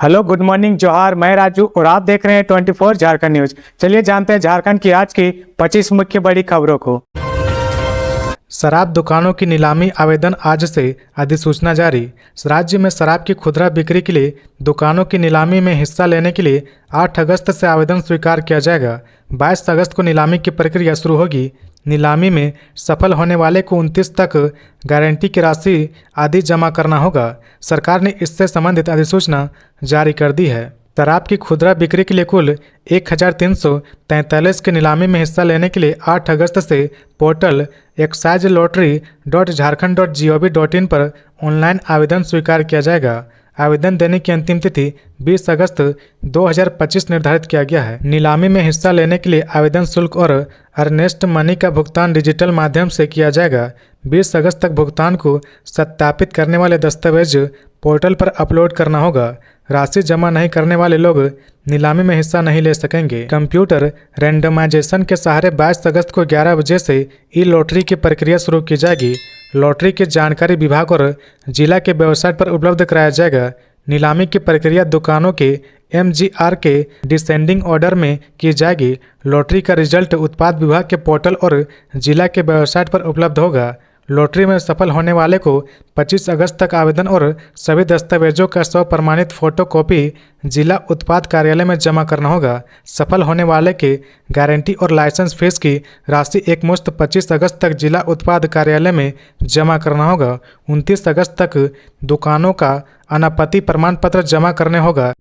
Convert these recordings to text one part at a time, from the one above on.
Hello, good morning, जोहार। मैं राजू और आप देख रहे हैं 24 झारखंड न्यूज। चलिए जानते हैं झारखंड की आज की 25 मुख्य बड़ी खबरों को। शराब दुकानों की नीलामी आवेदन आज से अधिसूचना जारी। राज्य में शराब की खुदरा बिक्री के लिए दुकानों की नीलामी में हिस्सा लेने के लिए 8 अगस्त से आवेदन स्वीकार किया जाएगा। 22 अगस्त को नीलामी की प्रक्रिया शुरू होगी। नीलामी में सफल होने वाले को 29 तक गारंटी की राशि आदि जमा करना होगा। सरकार ने इससे संबंधित अधिसूचना जारी कर दी है। शराब की खुदरा बिक्री के लिए कुल 1343 की नीलामी में हिस्सा लेने के लिए 8 अगस्त से पोर्टल exciselottery.jharkhand.gov.in पर ऑनलाइन आवेदन स्वीकार किया जाएगा। आवेदन देने की अंतिम तिथि 20 अगस्त 2025 निर्धारित किया गया है। नीलामी में हिस्सा लेने के लिए आवेदन शुल्क और अर्नेस्ट मनी का भुगतान डिजिटल माध्यम से किया जाएगा। 20 अगस्त तक भुगतान को सत्यापित करने वाले दस्तावेज पोर्टल पर अपलोड करना होगा। राशि जमा नहीं करने वाले लोग नीलामी में हिस्सा नहीं ले सकेंगे। कंप्यूटर रैंडमाइजेशन के सहारे 22 अगस्त को 11 बजे से ई लॉटरी की प्रक्रिया शुरू की जाएगी। लॉटरी की जानकारी विभाग और जिला के वेबसाइट पर उपलब्ध कराया जाएगा। नीलामी की प्रक्रिया दुकानों के MGR के डिसेंडिंग ऑर्डर में की जाएगी। लॉटरी का रिजल्ट उत्पाद विभाग के पोर्टल और जिला के वेबसाइट पर उपलब्ध होगा। लॉटरी में सफल होने वाले को 25 अगस्त तक आवेदन और सभी दस्तावेजों का 100 प्रमाणित फोटोकॉपी जिला उत्पाद कार्यालय में जमा करना होगा। सफल होने वाले के गारंटी और लाइसेंस फीस की राशि एकमुश्त 25 अगस्त तक जिला उत्पाद कार्यालय में जमा करना होगा। 29 अगस्त तक दुकानों का अनापत्ति प्रमाण पत्र जमा करने होगा।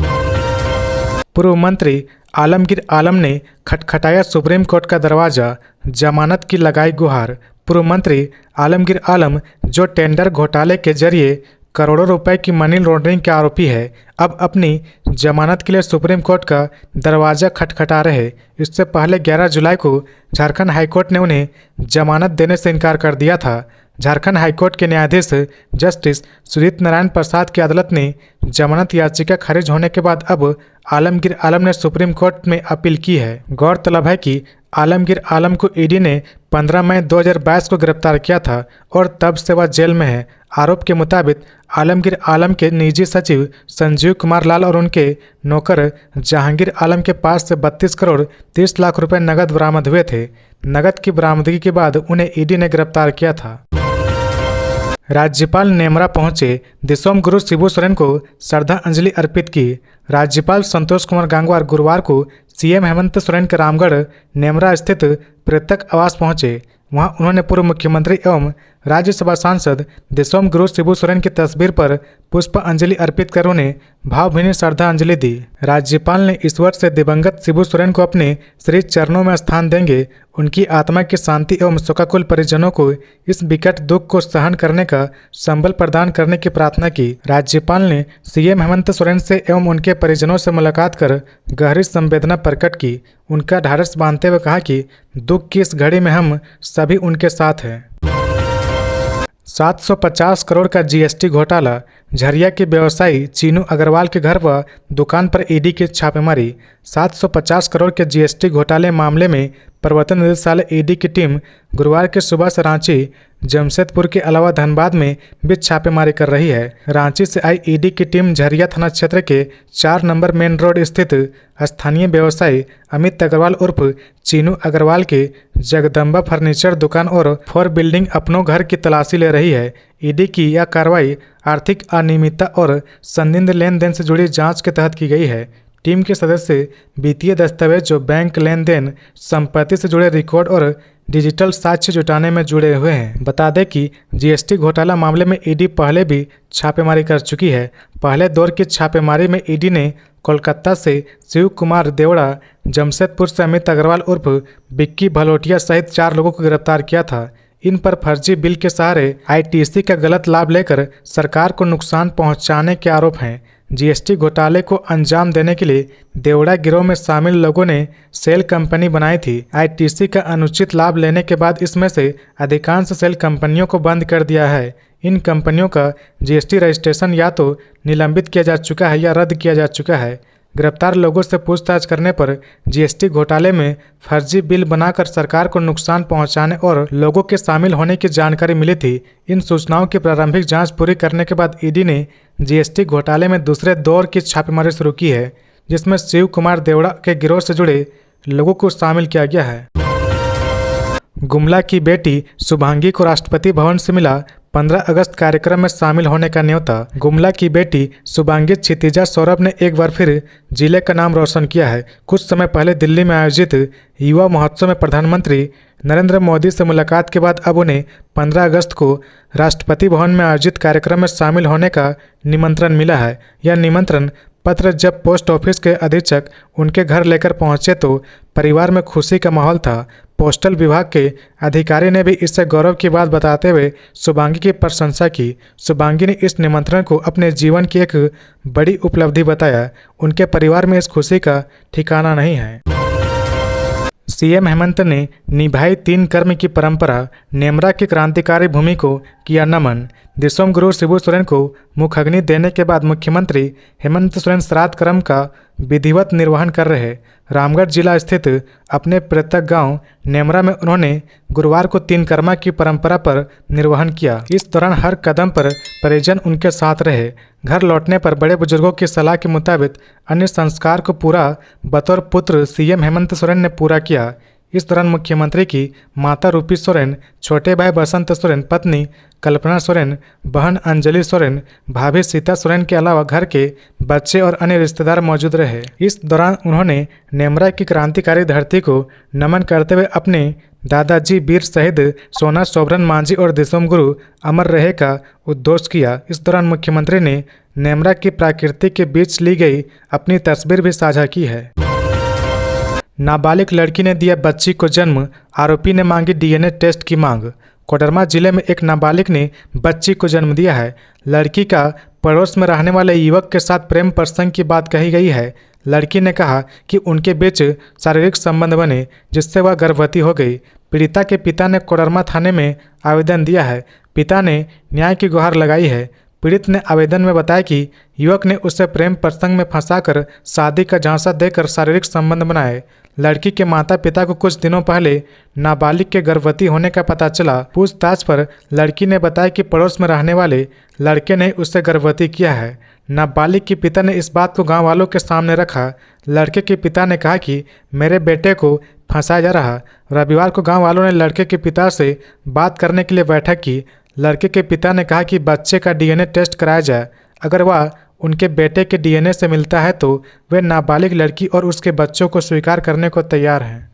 पूर्व मंत्री आलमगीर आलम ने खटखटाया सुप्रीम कोर्ट का दरवाजा, जमानत की लगाई गुहार। पूर्व मंत्री आलमगीर आलम, जो टेंडर घोटाले के जरिए करोड़ों रुपए की मनी लॉन्ड्रिंग के आरोपी है, अब अपनी जमानत के लिए सुप्रीम कोर्ट का दरवाजा खटखटा रहे। इससे पहले 11 जुलाई को झारखंड हाईकोर्ट ने उन्हें जमानत देने से इनकार कर दिया था। झारखंड हाईकोर्ट के न्यायाधीश जस्टिस सुजीत नारायण प्रसाद की अदालत ने जमानत याचिका खारिज होने के बाद अब आलमगीर आलम ने सुप्रीम कोर्ट में अपील की है। गौरतलब है कि आलमगीर आलम को ईडी ने 15 मई 2022 को गिरफ्तार किया था और तब से वह जेल में है। आरोप के मुताबिक आलमगीर आलम के निजी सचिव संजीव कुमार लाल और उनके नौकर जहांगीर आलम के पास से 32 करोड़ 30 लाख रुपए नकद बरामद हुए थे। नकद की बरामदगी के बाद उन्हें ईडी ने गिरफ्तार किया था। राज्यपाल नेमरा पहुंचे, दिसोम गुरु शिबू सोरेन को श्रद्धांजलि अर्पित की। राज्यपाल संतोष कुमार गंगवार गुरुवार को CM हेमंत सोरेन के रामगढ़ नेमरा स्थित पृथक आवास पहुंचे। वहां उन्होंने पूर्व मुख्यमंत्री एवं राज्यसभा सांसद दिसोम गुरु शिबू सोरेन की तस्वीर पर पुष्प अंजलि अर्पित कर उन्हें भावभीनी श्रद्धांजलि दी। राज्यपाल ने ईश्वर से दिवंगत शिबू सोरेन को अपने श्री चरणों में स्थान देंगे, उनकी आत्मा की शांति एवं शोकाकुल परिजनों को इस विकट दुख को सहन करने का संबल प्रदान करने की प्रार्थना की। राज्यपाल ने CM हेमंत सोरेन से एवं उनके परिजनों से मुलाकात कर गहरी संवेदना प्रकट की। उनका ढाढ़स बांधते हुए कहा कि दुख की इस घड़ी में हम सभी उनके साथ हैं। 750 करोड़ का GST घोटाला, झरिया के व्यवसायी चीनू अग्रवाल के घर व दुकान पर ईडी की छापेमारी। 750 करोड़ के GST घोटाले मामले में प्रवर्तन निदेशालय ईडी की टीम गुरुवार की सुबह से रांची, जमशेदपुर के अलावा धनबाद में भी छापेमारी कर रही है। रांची से आई ईडी की टीम झरिया थाना क्षेत्र के 4 नंबर मेन रोड स्थित स्थानीय व्यवसायी अमित अग्रवाल उर्फ चीनू अग्रवाल के जगदम्बा फर्नीचर दुकान और 4 बिल्डिंग अपनों घर की तलाशी ले रही है। ईडी की यह कार्रवाई आर्थिक अनियमितता और संदिग्ध लेन देन से जुड़ी जांच के तहत की गई है। टीम के सदस्य वित्तीय दस्तावेज, जो बैंक लेन देन, संपत्ति से जुड़े रिकॉर्ड और डिजिटल साक्ष्य जुटाने में जुड़े हुए हैं। बता दें कि GST घोटाला मामले में ईडी पहले भी छापेमारी कर चुकी है। पहले दौर की छापेमारी में ईडी ने कोलकाता से शिव कुमार देवड़ा, जमशेदपुर से अमित अग्रवाल उर्फ बिक्की भलोटिया सहित 4 लोगों को गिरफ्तार किया था। इन पर फर्जी बिल के सहारे ITC का गलत लाभ लेकर सरकार को नुकसान पहुंचाने के आरोप हैं। GST घोटाले को अंजाम देने के लिए देवड़ा गिरोह में शामिल लोगों ने सेल कंपनी बनाई थी। ITC का अनुचित लाभ लेने के बाद इसमें से अधिकांश सेल कंपनियों को बंद कर दिया है। इन कंपनियों का GST रजिस्ट्रेशन या तो निलंबित किया जा चुका है या रद्द किया जा चुका है। गिरफ्तार लोगों से पूछताछ करने पर जीएसटी घोटाले में फर्जी बिल बनाकर सरकार को नुकसान पहुंचाने और लोगों के शामिल होने की जानकारी मिली थी। इन सूचनाओं की प्रारंभिक जांच पूरी करने के बाद ईडी ने जीएसटी घोटाले में दूसरे दौर की छापेमारी शुरू की है, जिसमें शिव कुमार देवड़ा के गिरोह से जुड़े लोगों को शामिल किया गया है। गुमला की बेटी शुभांगी को राष्ट्रपति भवन से मिला 15 अगस्त कार्यक्रम में शामिल होने का न्योता। गुमला की बेटी शुभांगी क्षितिजा सौरभ ने एक बार फिर जिले का नाम रोशन किया है। कुछ समय पहले दिल्ली में आयोजित युवा महोत्सव में प्रधानमंत्री नरेंद्र मोदी से मुलाकात के बाद अब उन्हें 15 अगस्त को राष्ट्रपति भवन में आयोजित कार्यक्रम में शामिल होने का निमंत्रण मिला है। यह निमंत्रण पत्र जब पोस्ट ऑफिस के अधीक्षक उनके घर लेकर पहुंचे तो परिवार में खुशी का माहौल था। पोस्टल विभाग के अधिकारी ने भी इससे गौरव की बात बताते हुए शुभांगी की प्रशंसा की। शुभांगी ने इस निमंत्रण को अपने जीवन की एक बड़ी उपलब्धि बताया। उनके परिवार में इस खुशी का ठिकाना नहीं है। सीएम हेमंत ने निभाई 3 कर्म की परंपरा, नेमरा की क्रांतिकारी भूमि को किया नमन। दिसोम गुरु शिबू सोरेन को मुखाग्नि देने के बाद मुख्यमंत्री हेमंत सोरेन श्राद्ध कर्म का विधिवत निर्वहन कर रहे। रामगढ़ जिला स्थित अपने पृथक गांव नेमरा में उन्होंने गुरुवार को 3 कर्मा की परंपरा पर निर्वहन किया। इस दौरान हर कदम पर परिजन उनके साथ रहे। घर लौटने पर बड़े बुजुर्गों की सलाह के मुताबिक अन्य संस्कार को पूरा बतौर पुत्र सीएम हेमंत सोरेन ने पूरा किया। इस दौरान मुख्यमंत्री की माता रूपी सोरेन, छोटे भाई बसंत सोरेन, पत्नी कल्पना सोरेन, बहन अंजलि सोरेन, भाभी सीता सोरेन के अलावा घर के बच्चे और अन्य रिश्तेदार मौजूद रहे। इस दौरान उन्होंने नेमरा की क्रांतिकारी धरती को नमन करते हुए अपने दादाजी वीर शहीद सोना सोबरन मांझी और दिसोम गुरु अमर रहे का उद्घोष किया। इस दौरान मुख्यमंत्री ने नेमरा की प्रकृति के बीच ली गई अपनी तस्वीर भी साझा की है। नाबालिग लड़की ने दिया बच्ची को जन्म, आरोपी ने मांगी डीएनए टेस्ट की मांग। कोडरमा जिले में एक नाबालिग ने बच्ची को जन्म दिया है। लड़की का पड़ोस में रहने वाले युवक के साथ प्रेम प्रसंग की बात कही गई है। लड़की ने कहा कि उनके बीच शारीरिक संबंध बने, जिससे वह गर्भवती हो गई। पीड़िता के पिता ने कोडरमा थाने में आवेदन दिया है। पिता ने न्याय की गुहार लगाई है। पीड़ित ने आवेदन में बताया कि युवक ने उसे प्रेम प्रसंग में फंसाकर शादी का झांसा देकर शारीरिक संबंध बनाए। लड़की के माता पिता को कुछ दिनों पहले नाबालिग के गर्भवती होने का पता चला। पूछताछ पर लड़की ने बताया कि पड़ोस में रहने वाले लड़के ने उससे गर्भवती किया है। नाबालिग के पिता ने इस बात को गांव वालों के सामने रखा। लड़के के पिता ने कहा कि मेरे बेटे को फंसाया जा रहा। रविवार को गाँव वालों ने लड़के के पिता से बात करने के लिए बैठक की। लड़के के पिता ने कहा कि बच्चे का डीएनए टेस्ट कराया जाए। अगर वह उनके बेटे के डीएनए से मिलता है तो वे नाबालिग लड़की और उसके बच्चों को स्वीकार करने को तैयार हैं।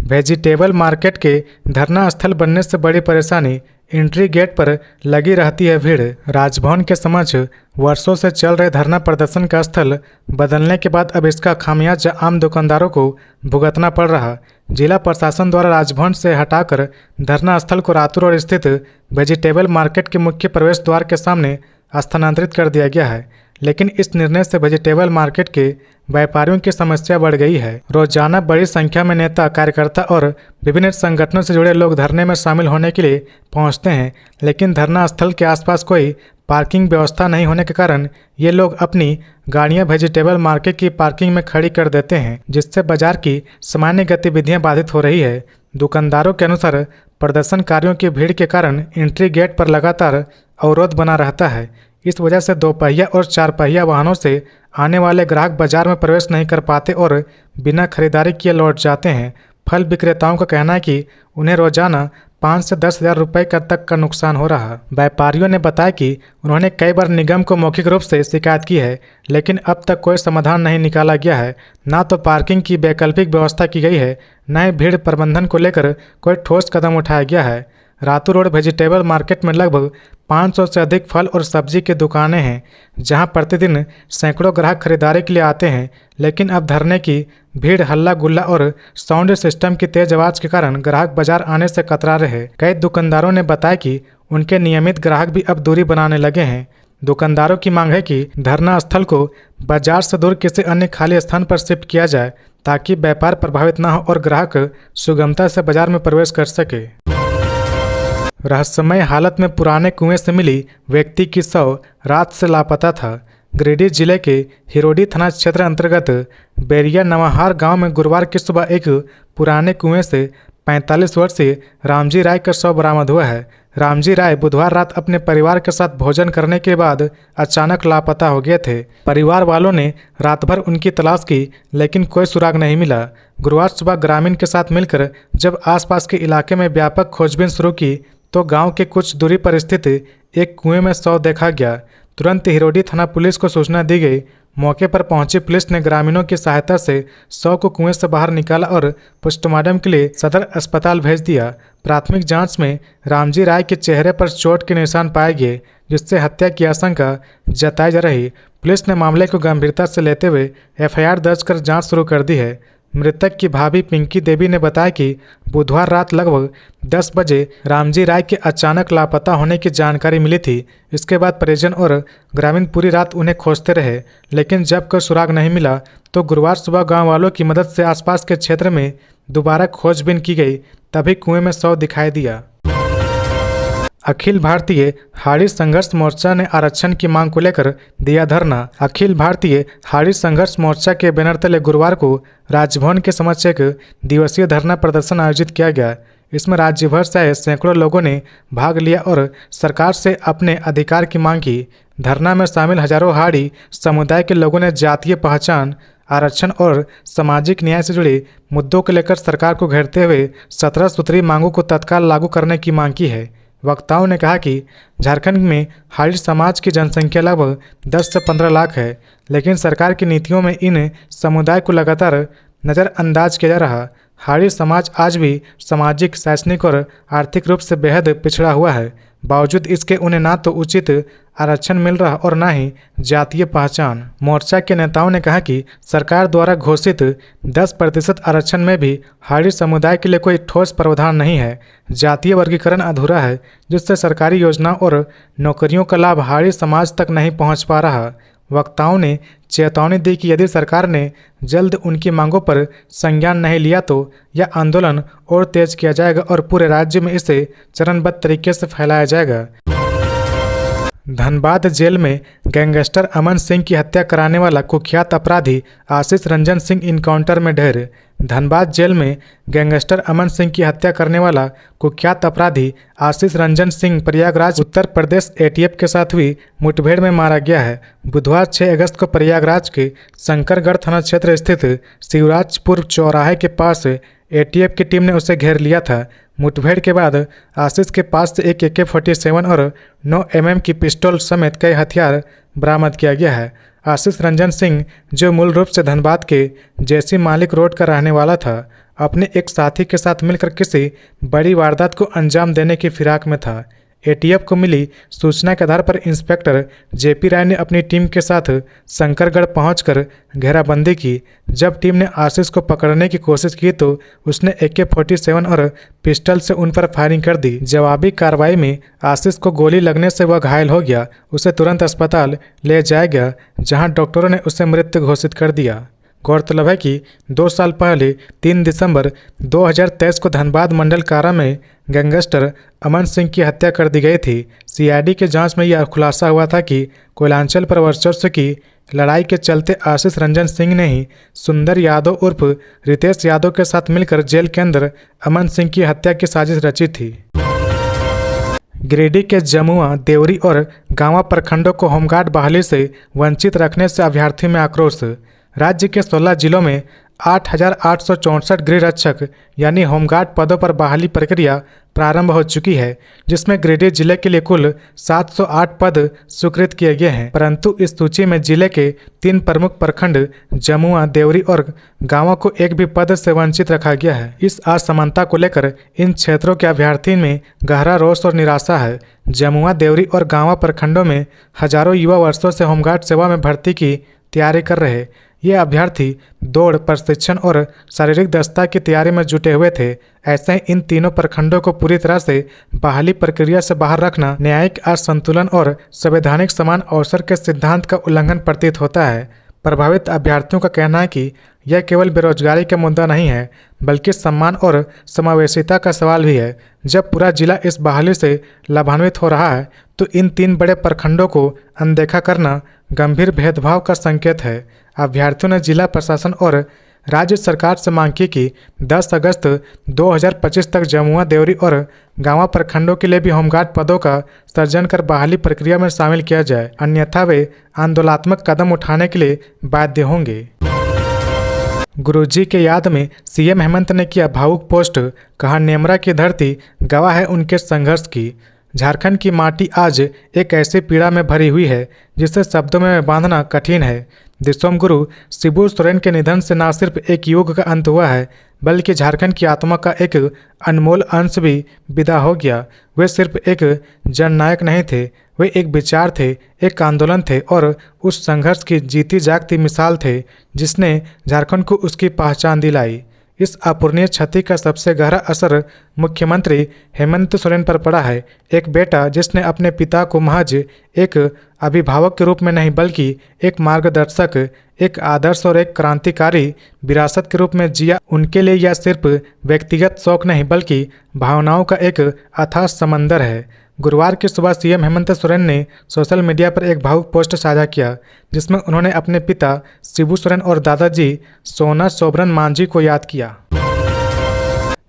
वेजिटेबल मार्केट के धरना स्थल बनने से बड़ी परेशानी, एंट्री गेट पर लगी रहती है भीड़। राजभवन के समक्ष वर्षों से चल रहे धरना प्रदर्शन का स्थल बदलने के बाद अब इसका खामियाजा आम दुकानदारों को भुगतना पड़ रहा। जिला प्रशासन द्वारा राजभवन से हटाकर धरना स्थल को रातू रोड स्थित वेजिटेबल मार्केट के मुख्य प्रवेश द्वार के सामने स्थानांतरित कर दिया गया है। लेकिन इस निर्णय से वेजिटेबल मार्केट के व्यापारियों की समस्या बढ़ गई है। रोजाना बड़ी संख्या में नेता, कार्यकर्ता और विभिन्न संगठनों से जुड़े लोग धरने में शामिल होने के लिए पहुंचते हैं, लेकिन धरना स्थल के आसपास कोई पार्किंग व्यवस्था नहीं होने के कारण ये लोग अपनी गाड़ियां वेजिटेबल मार्केट की पार्किंग में खड़ी कर देते हैं, जिससे बाजार की सामान्य गतिविधियां बाधित हो रही है। दुकानदारों के अनुसार प्रदर्शनकारियों की भीड़ के कारण एंट्री गेट पर लगातार अवरोध बना रहता है। इस वजह से 2 पहिया और 4 पहिया वाहनों से आने वाले ग्राहक बाजार में प्रवेश नहीं कर पाते और बिना खरीदारी किए लौट जाते हैं। फल विक्रेताओं का कहना है कि उन्हें रोजाना 5 से 10 हज़ार रुपये तक का नुकसान हो रहा। व्यापारियों ने बताया कि उन्होंने कई बार निगम को मौखिक रूप से शिकायत की है, लेकिन अब तक कोई समाधान नहीं निकाला गया है। ना तो पार्किंग की वैकल्पिक व्यवस्था की गई है, न ही भीड़ प्रबंधन को लेकर कोई ठोस कदम उठाया गया है। रातू रोड वेजिटेबल मार्केट में लगभग 500 से अधिक फल और सब्जी की दुकानें हैं, जहां प्रतिदिन सैकड़ों ग्राहक खरीदारी के लिए आते हैं। लेकिन अब धरने की भीड़, हल्ला गुल्ला और साउंड सिस्टम की तेज आवाज के कारण ग्राहक बाजार आने से कतरा रहे। कई दुकानदारों ने बताया कि उनके नियमित ग्राहक भी अब दूरी बनाने लगे हैं। दुकानदारों की मांग है कि धरना स्थल को बाजार से दूर किसी अन्य खाली स्थान पर शिफ्ट किया जाए, ताकि व्यापार प्रभावित न हो और ग्राहक सुगमता से बाजार में प्रवेश कर सके। रहस्यमय हालत में पुराने कुएं से मिली व्यक्ति की शव रात से लापता था। गिरिडीह जिले के हिरोडी थाना क्षेत्र अंतर्गत बेरिया नवाहार गांव में गुरुवार की सुबह एक पुराने कुएं से 45 वर्षीय रामजी राय का शव बरामद हुआ है। रामजी राय बुधवार रात अपने परिवार के साथ भोजन करने के बाद अचानक लापता हो गए थे। परिवार वालों ने रात भर उनकी तलाश की लेकिन कोई सुराग नहीं मिला। गुरुवार सुबह ग्रामीण के साथ मिलकर जब आसपास के इलाके में व्यापक खोजबीन शुरू की तो गांव के कुछ दूरी पर स्थित एक कुएं में शव देखा गया। तुरंत हिरोडी थाना पुलिस को सूचना दी गई। मौके पर पहुंची पुलिस ने ग्रामीणों की सहायता से शव को कुएं से बाहर निकाला और पोस्टमार्टम के लिए सदर अस्पताल भेज दिया। प्राथमिक जांच में रामजी राय के चेहरे पर चोट के निशान पाए गए, जिससे हत्या की आशंका जताई जा रही। पुलिस ने मामले को गंभीरता से लेते हुए एफआईआर दर्ज कर जांच शुरू कर दी है। मृतक की भाभी पिंकी देवी ने बताया कि बुधवार रात लगभग 10 बजे रामजी राय के अचानक लापता होने की जानकारी मिली थी। इसके बाद परिजन और ग्रामीण पूरी रात उन्हें खोजते रहे, लेकिन जब कोई सुराग नहीं मिला तो गुरुवार सुबह गांव वालों की मदद से आसपास के क्षेत्र में दोबारा खोजबीन की गई, तभी कुएं में शव दिखाई दिया। अखिल भारतीय हाड़ी संघर्ष मोर्चा ने आरक्षण की मांग को लेकर दिया धरना। अखिल भारतीय हाड़ी संघर्ष मोर्चा के बैनर तले गुरुवार को राजभवन के समक्ष एक दिवसीय धरना प्रदर्शन आयोजित किया गया। इसमें राज्य भर से आए सैकड़ों लोगों ने भाग लिया और सरकार से अपने अधिकार की मांग की। धरना में शामिल हजारों हाड़ी समुदाय के लोगों ने जातीय पहचान, आरक्षण और सामाजिक न्याय से जुड़े मुद्दों को लेकर सरकार को घेरते हुए 17 सूत्री मांगों को तत्काल लागू करने की मांग की है। वक्ताओं ने कहा कि झारखंड में हाड़ी समाज की जनसंख्या लगभग 10 से 15 लाख है, लेकिन सरकार की नीतियों में इन समुदाय को लगातार नज़रअंदाज किया जा रहा। हाड़ी समाज आज भी सामाजिक, शैक्षणिक और आर्थिक रूप से बेहद पिछड़ा हुआ है। बावजूद इसके उन्हें ना तो उचित आरक्षण मिल रहा और ना ही जातीय पहचान। मोर्चा के नेताओं ने कहा कि सरकार द्वारा घोषित 10% आरक्षण में भी हाड़ी समुदाय के लिए कोई ठोस प्रावधान नहीं है। जातीय वर्गीकरण अधूरा है, जिससे सरकारी योजनाओं और नौकरियों का लाभ हाड़ी समाज तक नहीं पहुंच पा रहा। वक्ताओं ने चेतावनी दी कि यदि सरकार ने जल्द उनकी मांगों पर संज्ञान नहीं लिया तो यह आंदोलन और तेज किया जाएगा और पूरे राज्य में इसे चरणबद्ध तरीके से फैलाया जाएगा। धनबाद जेल में गैंगस्टर अमन सिंह की हत्या कराने वाला कुख्यात अपराधी आशीष रंजन सिंह इनकाउंटर में ढेर। धनबाद जेल में गैंगस्टर अमन सिंह की हत्या करने वाला कुख्यात अपराधी आशीष रंजन सिंह प्रयागराज उत्तर प्रदेश एटीएफ के साथ हुई मुठभेड़ में मारा गया है। बुधवार 6 अगस्त को प्रयागराज के शंकरगढ़ थाना क्षेत्र स्थित शिवराजपुर चौराहे के पास एटीएफ की टीम ने उसे घेर लिया था। मुठभेड़ के बाद आशीष के पास से एक AK-47 और 9 mm की पिस्टल समेत कई हथियार बरामद किया गया है। आशीष रंजन सिंह, जो मूल रूप से धनबाद के जैसी मालिक रोड का रहने वाला था, अपने एक साथी के साथ मिलकर किसी बड़ी वारदात को अंजाम देने की फिराक में था। एटीएफ को मिली सूचना के आधार पर इंस्पेक्टर JP राय ने अपनी टीम के साथ शंकरगढ़ पहुंचकर घेराबंदी की। जब टीम ने आशीष को पकड़ने की कोशिश की तो उसने AK-47 और पिस्टल से उन पर फायरिंग कर दी। जवाबी कार्रवाई में आशीष को गोली लगने से वह घायल हो गया। उसे तुरंत अस्पताल ले जाया गया, जहां डॉक्टरों ने उसे मृत घोषित कर दिया। गौरतलब है कि 2 साल पहले 3 दिसंबर 2023 को धनबाद मंडल कारा में गैंगस्टर अमन सिंह की हत्या कर दी गई थी। CID के जांच में यह खुलासा हुआ था कि कोयलांचल पर वर्चस्व की लड़ाई के चलते आशीष रंजन सिंह ने ही सुंदर यादव उर्फ रितेश यादव के साथ मिलकर जेल के अंदर अमन सिंह की हत्या की साजिश रची थी। गिरिडीह के जमुआ, देवरी और गांवा प्रखंडों को होमगार्ड बहाली से वंचित रखने से अभ्यर्थियों में आक्रोश। राज्य के 16 जिलों में 8,864 गृह रक्षक यानी होमगार्ड पदों पर बहाली प्रक्रिया प्रारंभ हो चुकी है, जिसमें गिरिडीह जिले के लिए कुल 708 पद स्वीकृत किए गए हैं। परंतु इस सूची में जिले के 3 प्रमुख प्रखंड जमुआ, देवरी और गांवा को एक भी पद से वंचित रखा गया है। इस असमानता को लेकर इन क्षेत्रों के अभ्यर्थियों में गहरा रोष और निराशा है। जमुआ, देवरी और गांवा प्रखंडों में हजारों युवा वर्षों से होमगार्ड सेवा में भर्ती की तैयारी कर रहे। ये अभ्यर्थी दौड़, प्रशिक्षण और शारीरिक दक्षता की तैयारी में जुटे हुए थे। ऐसे ही इन तीनों प्रखंडों को पूरी तरह से बहाली प्रक्रिया से बाहर रखना न्यायिक असंतुलन और संवैधानिक समान अवसर के सिद्धांत का उल्लंघन प्रतीत होता है। प्रभावित अभ्यर्थियों का कहना है कि यह केवल बेरोजगारी का मुद्दा नहीं है, बल्कि सम्मान और समावेशिता का सवाल भी है। जब पूरा जिला इस बहाली से लाभान्वित हो रहा है, तो इन 3 बड़े प्रखंडों को अनदेखा करना गंभीर भेदभाव का संकेत है। अभ्यर्थियों ने जिला प्रशासन और राज्य सरकार से मांग की कि 10 अगस्त 2025 तक जमुआ, देवरी और गांवा प्रखंडों के लिए भी होमगार्ड पदों का सृजन कर बहाली प्रक्रिया में शामिल किया जाए, अन्यथा वे आंदोलनात्मक कदम उठाने के लिए बाध्य होंगे। गुरुजी के याद में सीएम हेमंत ने किया भावुक पोस्ट, कहा नेमरा की धरती गवाह है उनके संघर्ष की। झारखंड की माटी आज एक ऐसी पीड़ा में भरी हुई है जिसे शब्दों में बांधना कठिन है। दिसोम गुरु शिबू सोरेन के निधन से न सिर्फ एक युग का अंत हुआ है, बल्कि झारखंड की आत्मा का एक अनमोल अंश भी विदा हो गया। वे सिर्फ एक जननायक नहीं थे, वे एक विचार थे, एक आंदोलन थे और उस संघर्ष की जीती जागती मिसाल थे जिसने झारखंड को उसकी पहचान दिलाई। इस अपूरणीय क्षति का सबसे गहरा असर मुख्यमंत्री हेमंत सोरेन पर पड़ा है। एक बेटा जिसने अपने पिता को महज एक अभिभावक के रूप में नहीं, बल्कि एक मार्गदर्शक, एक आदर्श और एक क्रांतिकारी विरासत के रूप में जिया। उनके लिए यह सिर्फ व्यक्तिगत शौक नहीं, बल्कि भावनाओं का एक अथाह समंदर है। गुरुवार की सुबह सीएम हेमंत सोरेन ने सोशल मीडिया पर एक भावुक पोस्ट साझा किया, जिसमें उन्होंने अपने पिता शिबू सोरेन और दादाजी सोना सोबरन मांझी को याद किया।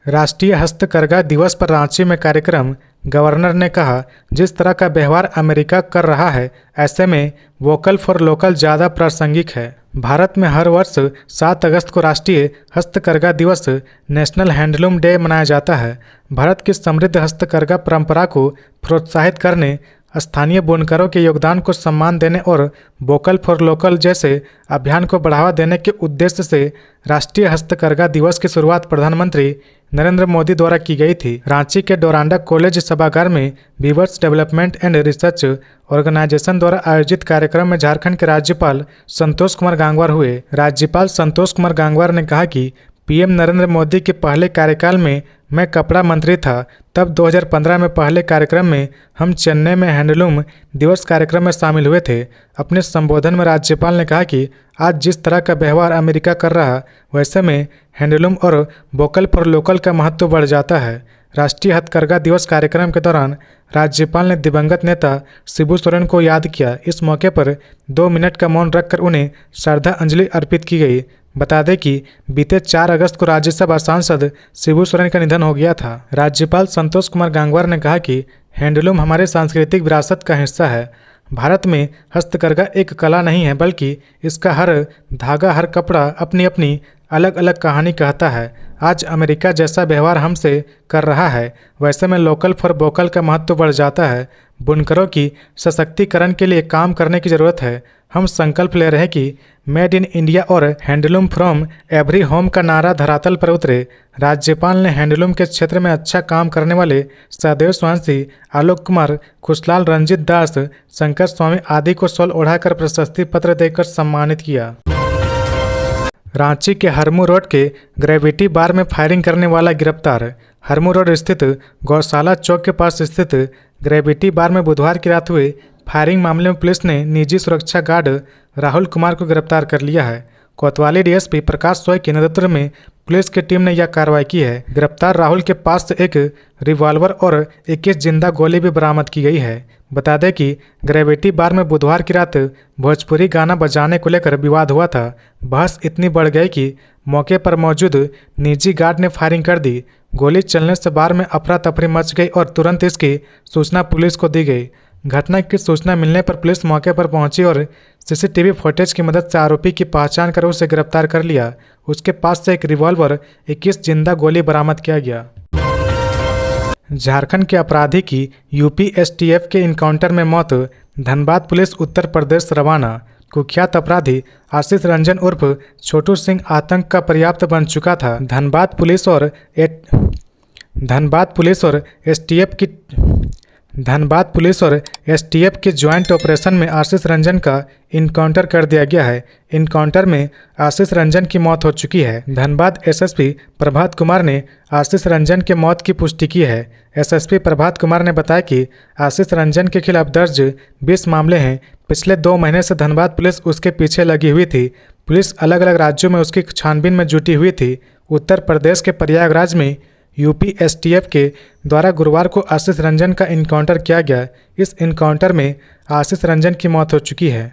राष्ट्रीय हस्तकरघा दिवस पर रांची में कार्यक्रम। गवर्नर ने कहा, जिस तरह का व्यवहार अमेरिका कर रहा है, ऐसे में वोकल फॉर लोकल ज़्यादा प्रासंगिक है। भारत में हर वर्ष 7 अगस्त को राष्ट्रीय हस्तकरघा दिवस, नेशनल हैंडलूम डे मनाया जाता है। भारत की समृद्ध हस्तकरघा परंपरा को प्रोत्साहित करने, स्थानीय बुनकरों के योगदान को सम्मान देने और वोकल फॉर लोकल जैसे अभियान को बढ़ावा देने के उद्देश्य से राष्ट्रीय हस्तकरघा दिवस की शुरुआत प्रधानमंत्री नरेंद्र मोदी द्वारा की गई थी। रांची के डोरांडा कॉलेज सभागार में weavers development and research organisation द्वारा आयोजित कार्यक्रम में झारखंड के राज्यपाल संतोष कुमार गंगवार हुए। राज्यपाल संतोष कुमार गंगवार ने कहा कि पीएम नरेंद्र मोदी के पहले कार्यकाल में मैं कपड़ा मंत्री था। तब 2015 में पहले कार्यक्रम में हम चेन्नई में हैंडलूम दिवस कार्यक्रम में शामिल हुए थे। अपने संबोधन में राज्यपाल ने कहा कि आज जिस तरह का व्यवहार अमेरिका कर रहा, वैसे में हैंडलूम और वोकल फॉर लोकल का महत्व बढ़ जाता है। राष्ट्रीय हथकरघा दिवस कार्यक्रम के दौरान राज्यपाल ने दिवंगत नेता शिबू सोरेन को याद किया। इस मौके पर 2 मिनट का मौन रखकर उन्हें श्रद्धांजलि अर्पित की गई। बता दें कि बीते 4 अगस्त को राज्यसभा सांसद शिबू सोरेन का निधन हो गया था। राज्यपाल संतोष कुमार गंगवार ने कहा कि हैंडलूम हमारे सांस्कृतिक विरासत का हिस्सा है। भारत में हस्तकरघा एक कला नहीं है, बल्कि इसका हर धागा, हर कपड़ा अपनी अपनी अलग अलग कहानी कहता है। आज अमेरिका जैसा व्यवहार हमसे कर रहा है, वैसे में लोकल फॉर वोकल का महत्व बढ़ जाता है। बुनकरों की सशक्तिकरण के लिए काम करने की ज़रूरत है। हम संकल्प ले रहे हैं कि मेड इन इंडिया और हैंडलूम फ्रॉम एवरी होम का नारा धरातल पर उतरे। राज्यपाल ने हैंडलूम के क्षेत्र में अच्छा काम करने वाले सहदेव स्वांसी, आलोक कुमार, खुशलाल, रंजित दास, शंकर स्वामी आदि को शॉल ओढ़ाकर प्रशस्ति पत्र देकर सम्मानित किया। रांची के हरमू रोड के ग्रेविटी बार में फायरिंग करने वाला गिरफ्तार। हरमू रोड स्थित गौशाला चौक के पास स्थित ग्रेविटी बार में बुधवार की रात हुए फायरिंग मामले में पुलिस ने निजी सुरक्षा गार्ड राहुल कुमार को गिरफ्तार कर लिया है। कोतवाली डीएसपी प्रकाश सोय के नेतृत्व में पुलिस की टीम ने यह कार्रवाई की है। गिरफ्तार राहुल के पास से एक रिवॉल्वर और 21 जिंदा गोली भी बरामद की गई है। बता दें कि ग्रेविटी बार में बुधवार की रात भोजपुरी गाना बजाने को लेकर विवाद हुआ था। बहस इतनी बढ़ गई कि मौके पर मौजूद निजी गार्ड ने फायरिंग कर दी। गोली चलने से बार में अफरा तफरी मच गई और तुरंत इसकी सूचना पुलिस को दी गई। घटना की सूचना मिलने पर पुलिस मौके पर पहुंची और सीसीटीवी फुटेज की मदद से आरोपी की पहचान कर उसे गिरफ्तार कर लिया। उसके पास से एक रिवॉल्वर, 21 जिंदा गोली बरामद किया गया। झारखंड के अपराधी की यूपी एसटीएफ के इनकाउंटर में मौत। धनबाद पुलिस उत्तर प्रदेश रवाना। कुख्यात अपराधी आशीष रंजन उर्फ छोटू सिंह आतंक का पर्याप्त बन चुका था। धनबाद पुलिस और धनबाद पुलिस और एसटीएफ के ज्वाइंट ऑपरेशन में आशीष रंजन का इनकाउंटर कर दिया गया है। इनकाउंटर में आशीष रंजन की मौत हो चुकी है। धनबाद एसएसपी प्रभात कुमार ने आशीष रंजन के मौत की पुष्टि की है। एसएसपी प्रभात कुमार ने बताया कि आशीष रंजन के खिलाफ दर्ज 20 मामले हैं। पिछले 2 महीने से धनबाद पुलिस उसके पीछे लगी हुई थी। पुलिस अलग अलग राज्यों में उसकी छानबीन में जुटी हुई थी। उत्तर प्रदेश के प्रयागराज में यूपी एसटीएफ के द्वारा गुरुवार को आशीष रंजन का इनकाउंटर किया गया। इस इनकाउंटर में आशीष रंजन की मौत हो चुकी है।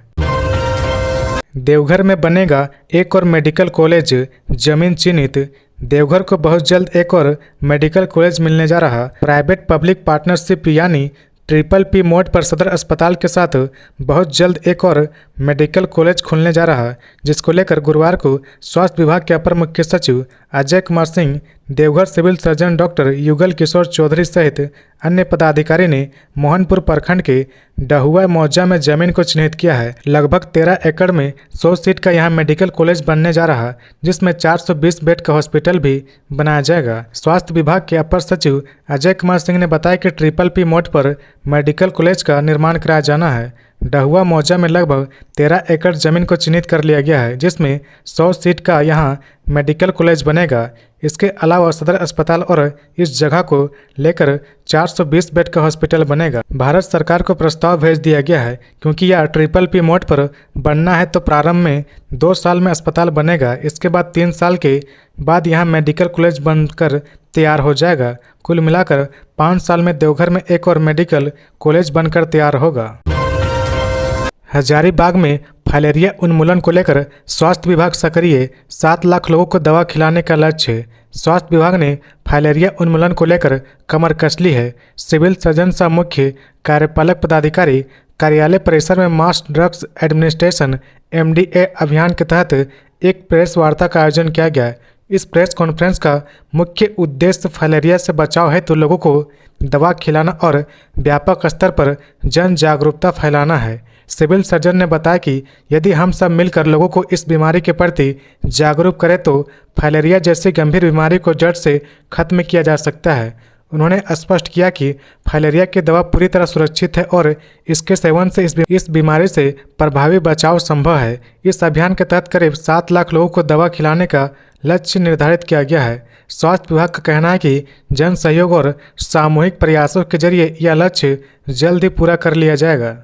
देवघर में बनेगा एक और मेडिकल कॉलेज, जमीन चिन्हित। देवघर को बहुत जल्द एक और मेडिकल कॉलेज मिलने जा रहा। प्राइवेट पब्लिक पार्टनरशिप यानी PPP मोड पर सदर अस्पताल के साथ बहुत जल्द एक और मेडिकल कॉलेज खुलने जा रहा, जिसको लेकर गुरुवार को स्वास्थ्य विभाग के अपर मुख्य सचिव Ajay Kumar Singh, Deoghar civil surgeon doctor Yugal Kishore Chaudhary सहित अन्य पदाधिकारी ने मोहनपुर प्रखंड के डहुआ मौजा में जमीन को चिन्हित किया है। लगभग 13 एकड़ में 100 सीट का यहां मेडिकल कॉलेज बनने जा रहा, जिसमें 420 बेड का हॉस्पिटल भी बनाया जाएगा। स्वास्थ्य विभाग के अपर सचिव अजय कुमार सिंह ने बताया कि PPP मोड पर मेडिकल कॉलेज का निर्माण कराया जाना है। डहुआ मौजा में लगभग 13 एकड़ जमीन को चिन्हित कर लिया गया है, जिसमें 100 सीट का यहां मेडिकल कॉलेज बनेगा। इसके अलावा सदर अस्पताल और इस जगह को लेकर 420 बेड का हॉस्पिटल बनेगा। भारत सरकार को प्रस्ताव भेज दिया गया है, क्योंकि यह PPP मोड पर बनना है तो प्रारंभ में 2 साल में अस्पताल बनेगा। इसके बाद 3 साल के बाद यहाँ मेडिकल कॉलेज बनकर तैयार हो जाएगा। कुल मिलाकर 5 साल में देवघर में एक और मेडिकल कॉलेज बनकर तैयार होगा। हजारीबाग में फाइलेरिया उन्मूलन को लेकर स्वास्थ्य विभाग सक्रिय, 7 लाख लोगों को दवा खिलाने का लक्ष्य। स्वास्थ्य विभाग ने फाइलेरिया उन्मूलन को लेकर कमर कस ली है। सिविल सर्जन सह मुख्य कार्यपालक पदाधिकारी कार्यालय परिसर में मास ड्रग्स एडमिनिस्ट्रेशन MDA अभियान के तहत एक प्रेस वार्ता का आयोजन किया गया। इस प्रेस कॉन्फ्रेंस का मुख्य उद्देश्य फाइलेरिया से बचाव हेतु लोगों को दवा खिलाना और व्यापक स्तर पर जन जागरूकता फैलाना है। सिविल सर्जन ने बताया कि यदि हम सब मिलकर लोगों को इस बीमारी के प्रति जागरूक करें तो फाइलेरिया जैसी गंभीर बीमारी को जड़ से खत्म किया जा सकता है। उन्होंने स्पष्ट किया कि फाइलेरिया की दवा पूरी तरह सुरक्षित है और इसके सेवन से इस बीमारी से प्रभावी बचाव संभव है। इस अभियान के तहत करीब 7 लाख लोगों को दवा खिलाने का लक्ष्य निर्धारित किया गया है। स्वास्थ्य विभाग का कहना है कि जन सहयोग और सामूहिक प्रयासों के जरिए यह लक्ष्य जल्द ही पूरा कर लिया जाएगा।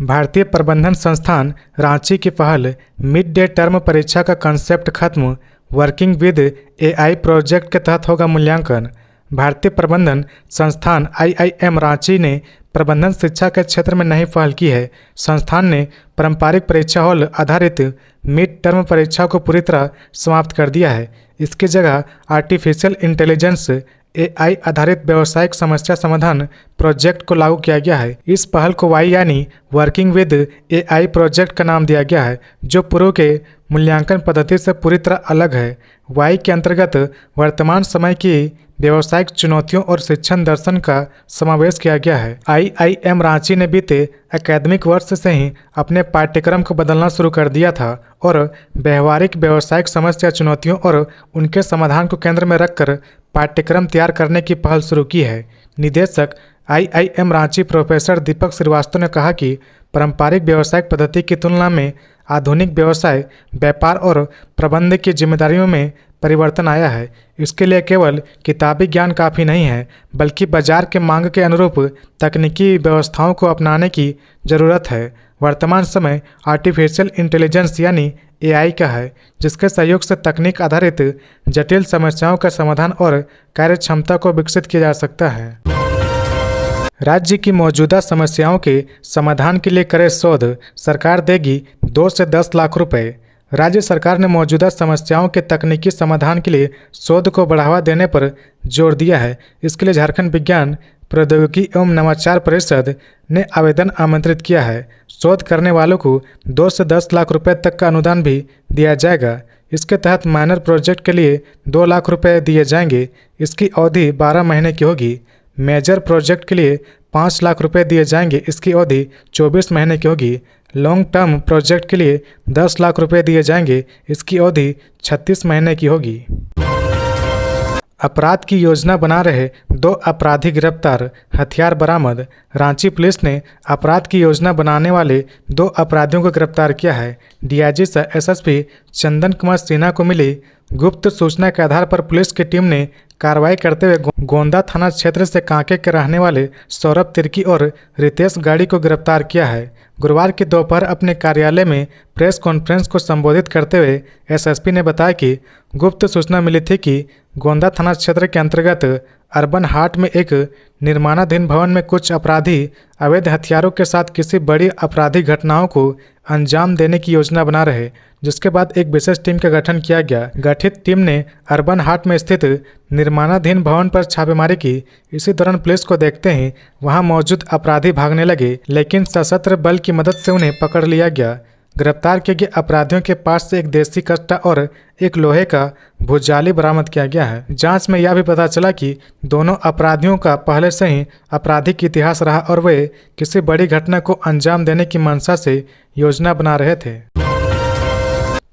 भारतीय प्रबंधन संस्थान रांची की पहल, मिड डे टर्म परीक्षा का कंसेप्ट खत्म, वर्किंग विद AI प्रोजेक्ट के तहत होगा मूल्यांकन। भारतीय प्रबंधन संस्थान IIM रांची ने प्रबंधन शिक्षा के क्षेत्र में नई पहल की है। संस्थान ने पारंपरिक परीक्षा हॉल आधारित मिड टर्म परीक्षा को पूरी तरह समाप्त कर दिया है। इसकी जगह आर्टिफिशियल इंटेलिजेंस AI आधारित व्यावसायिक समस्या समाधान प्रोजेक्ट को लागू किया गया है। इस पहल को वाई यानी वर्किंग विद AI प्रोजेक्ट का नाम दिया गया है, जो पूर्व के मूल्यांकन पद्धति से पूरी तरह अलग है। वाई के अंतर्गत वर्तमान समय की व्यावसायिक चुनौतियों और शिक्षण दर्शन का समावेश किया गया है। IIM रांची ने बीते एकेडमिक वर्ष से ही अपने पाठ्यक्रम को बदलना शुरू कर दिया था और व्यवहारिक व्यावसायिक समस्या चुनौतियों और उनके समाधान को केंद्र में रखकर पाठ्यक्रम तैयार करने की पहल शुरू की है। निदेशक IIM रांची प्रोफेसर दीपक श्रीवास्तव ने कहा कि पारंपरिक व्यावसायिक पद्धति की तुलना में आधुनिक व्यवसाय, व्यापार और प्रबंधन की जिम्मेदारियों में परिवर्तन आया है। इसके लिए केवल किताबी ज्ञान काफ़ी नहीं है, बल्कि बाजार के मांग के अनुरूप तकनीकी व्यवस्थाओं को अपनाने की ज़रूरत है। वर्तमान समय आर्टिफिशियल इंटेलिजेंस यानी AI का है, जिसके सहयोग से तकनीक आधारित जटिल समस्याओं का समाधान और कार्य क्षमता को विकसित किया जा सकता है। राज्य की मौजूदा समस्याओं के समाधान के लिए करे शोध, सरकार देगी 2 से 10 लाख रुपए। राज्य सरकार ने मौजूदा समस्याओं के तकनीकी समाधान के लिए शोध को बढ़ावा देने पर जोर दिया है। इसके लिए झारखंड विज्ञान प्रौद्योगिकी एवं नवाचार परिषद ने आवेदन आमंत्रित किया है। शोध करने वालों को 2 से 10 लाख रुपए तक का अनुदान भी दिया जाएगा। इसके तहत माइनर प्रोजेक्ट के लिए 2 लाख रुपए दिए जाएंगे। इसकी अवधि 12 महीने की होगी। मेजर प्रोजेक्ट के लिए 5 लाख रुपए दिए जाएंगे। इसकी अवधि 24 महीने की होगी। लॉन्ग टर्म प्रोजेक्ट के लिए 10 लाख रुपए दिए जाएंगे। इसकी अवधि 36 महीने की होगी। अपराध की योजना बना रहे 2 अपराधी गिरफ्तार, हथियार बरामद। रांची पुलिस ने अपराध की योजना बनाने वाले 2 अपराधियों को गिरफ्तार किया है। डीआईजी सह एसएसपी चंदन कुमार सिन्हा को मिली गुप्त सूचना के आधार पर पुलिस की टीम ने कार्रवाई करते हुए गोंदा थाना क्षेत्र से कांके के रहने वाले सौरभ तिर्की और रितेश गाड़ी को गिरफ्तार किया है। गुरुवार की दोपहर अपने कार्यालय में प्रेस कॉन्फ्रेंस को संबोधित करते हुए एसएसपी ने बताया कि गुप्त सूचना मिली थी कि गोंदा थाना क्षेत्र के अंतर्गत अर्बन हाट में एक निर्माणाधीन भवन में कुछ अपराधी अवैध हथियारों के साथ किसी बड़ी आपराधिक घटनाओं को अंजाम देने की योजना बना रहे, जिसके बाद एक विशेष टीम का गठन किया गया। गठित टीम ने अर्बन हाट में स्थित निर्माणाधीन भवन पर छापेमारी की। इसी दौरान पुलिस को देखते ही वहां मौजूद अपराधी भागने लगे, लेकिन सशस्त्र बल की मदद से उन्हें पकड़ लिया गया। गिरफ्तार किए गए अपराधियों के पास से एक देसी कट्टा और एक लोहे का भुजाली बरामद किया गया है। जांच में यह भी पता चला कि दोनों अपराधियों का पहले से ही आपराधिक इतिहास रहा और वे किसी बड़ी घटना को अंजाम देने की मंशा से योजना बना रहे थे।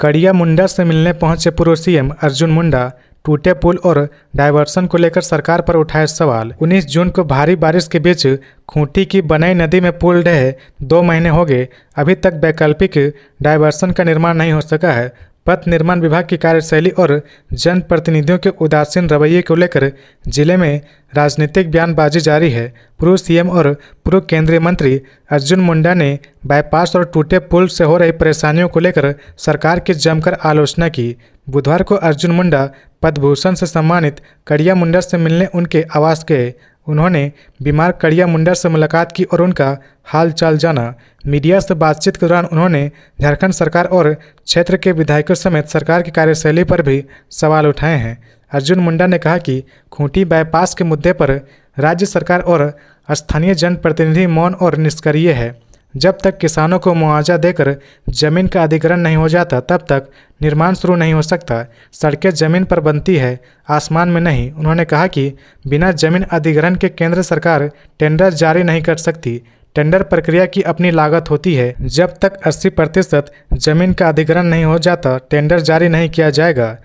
कड़िया मुंडा से मिलने पहुंचे पूर्व सीएम अर्जुन मुंडा टूटे पुल और डायवर्सन को लेकर सरकार पर उठाए सवाल। 19 जून को भारी बारिश के बीच खूंटी की बनई नदी में पुल ढहे 2 महीने हो गए, अभी तक वैकल्पिक डायवर्सन का निर्माण नहीं हो सका है। पथ निर्माण विभाग की कार्यशैली और जनप्रतिनिधियों के उदासीन रवैये को लेकर जिले में राजनीतिक बयानबाजी जारी है। पूर्व सीएम और पूर्व केंद्रीय मंत्री अर्जुन मुंडा ने बाईपास और टूटे पुल से हो रही परेशानियों को लेकर सरकार की जमकर आलोचना की। बुधवार को अर्जुन मुंडा पद्मभूषण से सम्मानित कड़िया मुंडा से मिलने उनके आवास गए। उन्होंने बीमार कड़िया मुंडा से मुलाकात की और उनका हाल चाल जाना। मीडिया से बातचीत के दौरान उन्होंने झारखंड सरकार और क्षेत्र के विधायकों समेत सरकार की कार्यशैली पर भी सवाल उठाए हैं। अर्जुन मुंडा ने कहा कि खूंटी बाईपास के मुद्दे पर राज्य सरकार और स्थानीय जनप्रतिनिधि मौन और निष्क्रिय है। जब तक किसानों को मुआवजा देकर जमीन का अधिग्रहण नहीं हो जाता तब तक निर्माण शुरू नहीं हो सकता। सड़कें जमीन पर बनती है, आसमान में नहीं। उन्होंने कहा कि बिना जमीन अधिग्रहण के केंद्र सरकार टेंडर जारी नहीं कर सकती। टेंडर प्रक्रिया की अपनी लागत होती है। जब तक 80% जमीन का अधिग्रहण नहीं हो जाता टेंडर जारी नहीं किया जाएगा।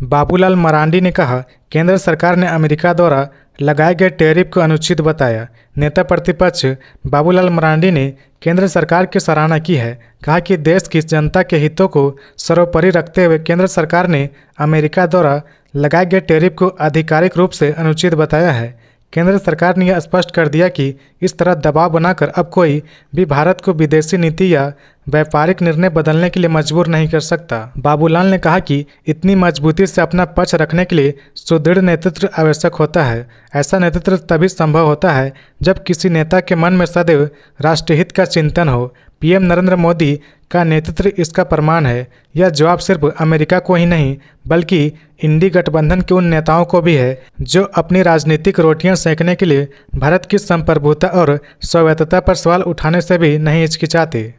बाबूलाल मरांडी ने कहा, केंद्र सरकार ने अमेरिका द्वारा लगाए गए टैरिफ को अनुचित बताया। नेता प्रतिपक्ष बाबूलाल मरांडी ने केंद्र सरकार की सराहना की है। कहा कि देश की जनता के हितों को सर्वोपरि रखते हुए केंद्र सरकार ने अमेरिका द्वारा लगाए गए टैरिफ को आधिकारिक रूप से अनुचित बताया है। केंद्र सरकार ने यह स्पष्ट कर दिया कि इस तरह दबाव बनाकर अब कोई भी भारत को विदेशी नीति या व्यापारिक निर्णय बदलने के लिए मजबूर नहीं कर सकता। बाबूलाल ने कहा कि इतनी मजबूती से अपना पक्ष रखने के लिए सुदृढ़ नेतृत्व आवश्यक होता है। ऐसा नेतृत्व तभी संभव होता है जब किसी नेता के मन में सदैव राष्ट्रहित का चिंतन हो। पीएम नरेंद्र मोदी का नेतृत्व इसका प्रमाण है। यह जवाब सिर्फ अमेरिका को ही नहीं बल्कि इंडी गठबंधन के उन नेताओं को भी है जो अपनी राजनीतिक रोटियां सेकने के लिए भारत की संप्रभुता और स्वायत्तता पर सवाल उठाने से भी नहीं हिचकिचाते।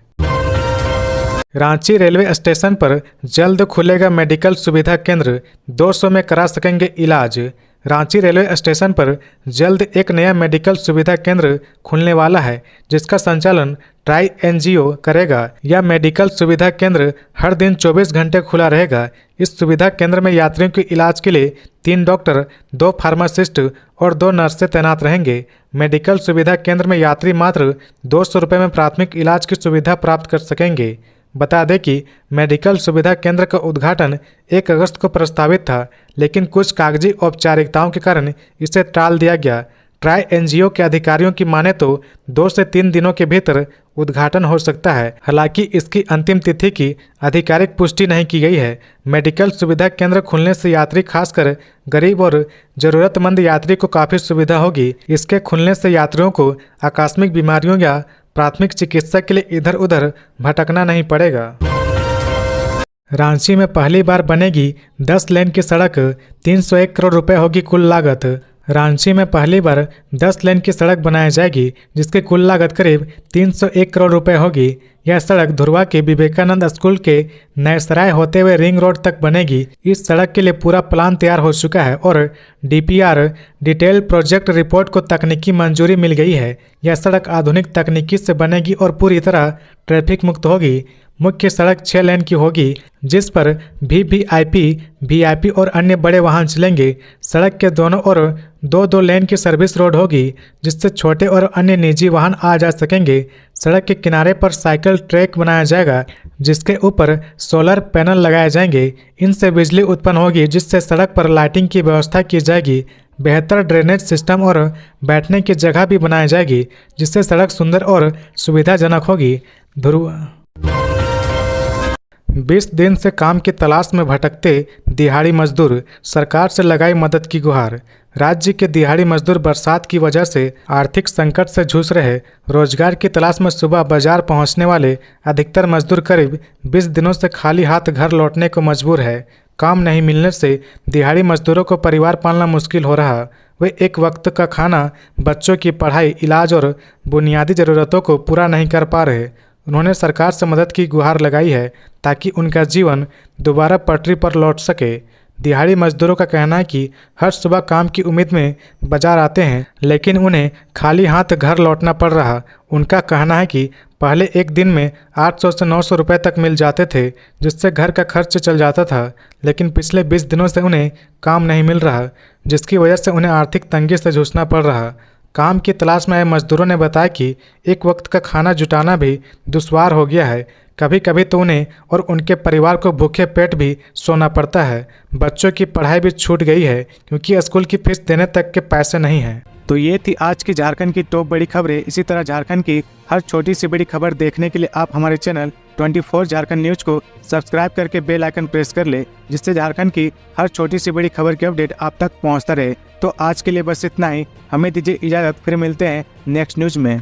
रांची रेलवे स्टेशन पर जल्द खुलेगा मेडिकल सुविधा केंद्र, 200 में करा सकेंगे इलाज। रांची रेलवे स्टेशन पर जल्द एक नया मेडिकल सुविधा केंद्र खुलने वाला है, जिसका संचालन ट्राई एनजीओ करेगा। यह मेडिकल सुविधा केंद्र हर दिन 24 घंटे खुला रहेगा। इस सुविधा केंद्र में यात्रियों के इलाज के लिए 3 डॉक्टर, 2 फार्मासिस्ट और 2 नर्सें तैनात रहेंगे। मेडिकल सुविधा केंद्र में यात्री मात्र 200 रुपये में प्राथमिक इलाज की सुविधा प्राप्त कर सकेंगे। बता दें कि मेडिकल सुविधा केंद्र का उद्घाटन 1 अगस्त को प्रस्तावित था, लेकिन कुछ कागजी औपचारिकताओं के कारण इसे टाल दिया गया। ट्राई एनजीओ के अधिकारियों की माने तो 2 से 3 दिनों के भीतर उद्घाटन हो सकता है। हालांकि इसकी अंतिम तिथि की आधिकारिक पुष्टि नहीं की गई है। मेडिकल सुविधा केंद्र खुलने से यात्री, खासकर गरीब और जरूरतमंद यात्री को काफ़ी सुविधा होगी। इसके खुलने से यात्रियों को आकस्मिक बीमारियों या प्राथमिक चिकित्सा के लिए इधर उधर भटकना नहीं पड़ेगा। रांची में पहली बार बनेगी 10 लेन की सड़क, 301 करोड़ रुपए होगी कुल लागत। रांची में पहली बार 10 लेन की सड़क बनाई जाएगी, जिसकी कुल लागत करीब 301 करोड़ रुपए होगी। यह सड़क धुरवा के विवेकानंद स्कूल के नयसराय होते हुए रिंग रोड तक बनेगी। इस सड़क के लिए पूरा प्लान तैयार हो चुका है और डीपीआर डिटेल प्रोजेक्ट रिपोर्ट को तकनीकी मंजूरी मिल गई है। यह सड़क आधुनिक तकनीकी से बनेगी और पूरी तरह ट्रैफिक मुक्त होगी। मुख्य सड़क 6 लेन की होगी, जिस पर वीवीआईपी और अन्य बड़े वाहन चलेंगे। सड़क के दोनों ओर 2-2 लेन की सर्विस रोड होगी, जिससे छोटे और अन्य निजी वाहन आ जा सकेंगे। सड़क के किनारे पर साइकिल ट्रैक बनाया जाएगा, जिसके ऊपर सोलर पैनल लगाए जाएंगे। इनसे बिजली उत्पन्न होगी, जिससे सड़क पर लाइटिंग की व्यवस्था की जाएगी। बेहतर ड्रेनेज सिस्टम और बैठने की जगह भी बनाई जाएगी, जिससे सड़क सुंदर और सुविधाजनक होगी। 20 दिन से काम की तलाश में भटकते दिहाड़ी मजदूर, सरकार से लगाई मदद की गुहार। राज्य के दिहाड़ी मजदूर बरसात की वजह से आर्थिक संकट से जूझ रहे। रोजगार की तलाश में सुबह बाजार पहुंचने वाले अधिकतर मजदूर करीब 20 दिनों से खाली हाथ घर लौटने को मजबूर है। काम नहीं मिलने से दिहाड़ी मजदूरों को परिवार पालना मुश्किल हो रहा। वे एक वक्त का खाना, बच्चों की पढ़ाई, इलाज और बुनियादी ज़रूरतों को पूरा नहीं कर पा रहे। उन्होंने सरकार से मदद की गुहार लगाई है, ताकि उनका जीवन दोबारा पटरी पर लौट सके। दिहाड़ी मजदूरों का कहना है कि हर सुबह काम की उम्मीद में बाजार आते हैं, लेकिन उन्हें खाली हाथ घर लौटना पड़ रहा। उनका कहना है कि पहले एक दिन में 800 से 900 रुपये तक मिल जाते थे, जिससे घर का खर्च चल जाता था। लेकिन पिछले 20 दिनों से उन्हें काम नहीं मिल रहा, जिसकी वजह से उन्हें आर्थिक तंगी से जूझना पड़ रहा। काम की तलाश में आए मजदूरों ने बताया कि एक वक्त का खाना जुटाना भी दुश्वार हो गया है। कभी कभी तो उन्हें और उनके परिवार को भूखे पेट भी सोना पड़ता है। बच्चों की पढ़ाई भी छूट गई है, क्योंकि स्कूल की फीस देने तक के पैसे नहीं हैं। तो ये थी आज की झारखंड की टॉप बड़ी खबरें। इसी तरह झारखंड की हर छोटी सी बड़ी खबर देखने के लिए आप हमारे चैनल 24 झारखंड न्यूज को सब्सक्राइब करके बेल आइकन प्रेस कर ले, जिससे झारखंड की हर छोटी सी बड़ी खबर की अपडेट आप तक पहुंचता रहे। तो आज के लिए बस इतना ही। हमें दीजिए इजाजत, फिर मिलते हैं नेक्स्ट न्यूज में।